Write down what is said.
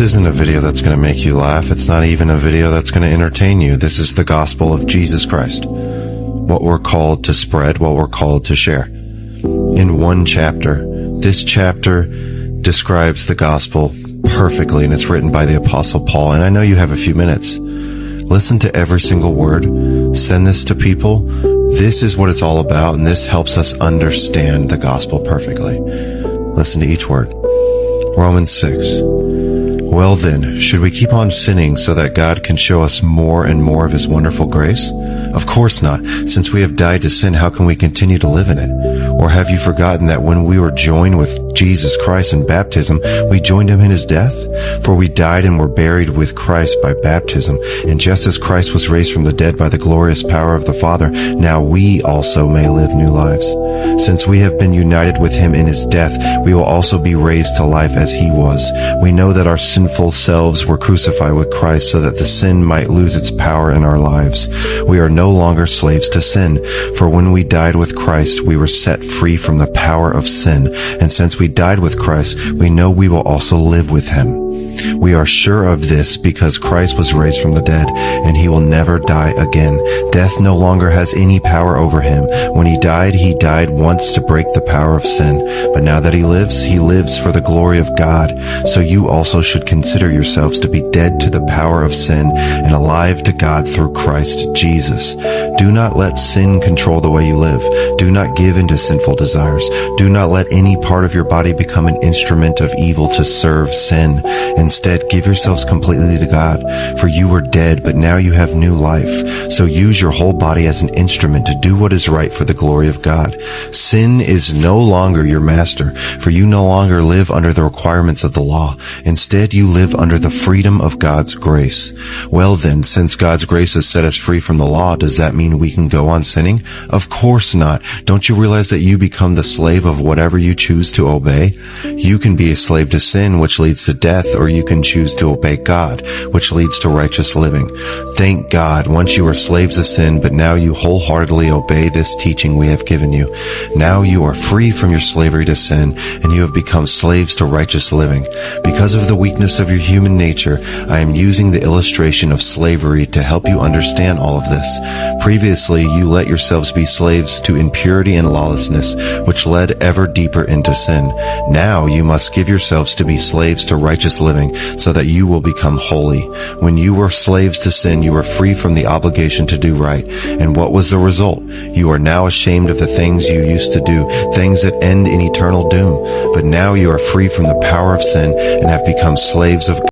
This isn't a video that's going to make you laugh. It's not even a video that's going to entertain you. This is the gospel of Jesus Christ. What we're called to spread, what we're called to share. In one chapter, this chapter describes the gospel perfectly, and it's written by the Apostle Paul. And I know you have a few minutes. Listen to every single word. Send this to people. This is what it's all about, and this helps us understand the gospel perfectly. Listen to each word. Romans 6. Well then, should we keep on sinning so that God can show us more and more of His wonderful grace? Of course not. Since we have died to sin, how can we continue to live in it? Or have you forgotten that when we were joined with Jesus Christ in baptism, we joined Him in His death? For we died and were buried with Christ by baptism. And just as Christ was raised from the dead by the glorious power of the Father, now we also may live new lives. Since we have been united with Him in His death, we will also be raised to life as He was. We know that our sinful selves were crucified with Christ so that the sin might lose its power in our lives. We are no longer slaves to sin, for when we died with Christ, we were set free from the power of sin. And since we died with Christ, we know we will also live with Him. We are sure of this because Christ was raised from the dead, and He will never die again. Death no longer has any power over Him. When He died once to break the power of sin. But now that He lives for the glory of God. So you also should consider yourselves to be dead to the power of sin and alive to God through Christ Jesus. Do not let sin control the way you live. Do not give in to sinful desires. Do not let any part of your body become an instrument of evil to serve sin. Instead, give yourselves completely to God, for you were dead, but now you have new life. So use your whole body as an instrument to do what is right for the glory of God. Sin is no longer your master, for you no longer live under the requirements of the law. Instead, you live under the freedom of God's grace. Well then, since God's grace has set us free from the law, does that mean we can go on sinning? Of course not. Don't you realize that you become the slave of whatever you choose to obey? You can be a slave to sin, which leads to death, or you can choose to obey God, which leads to righteous living. Thank God, once you were slaves of sin, but now you wholeheartedly obey this teaching we have given you. Now you are free from your slavery to sin, and you have become slaves to righteous living. Because of the weakness of your human nature, I am using the illustration of slavery to help you understand all of this. Previously, you let yourselves be slaves to impurity and lawlessness, which led ever deeper into sin. Now you must give yourselves to be slaves to righteous living, so that you will become holy. When you were slaves to sin, you were free from the obligation to do right. And what was the result? You are now ashamed of the things you used to do, things that end in eternal doom. But now you are free from the power of sin and have become slaves of God.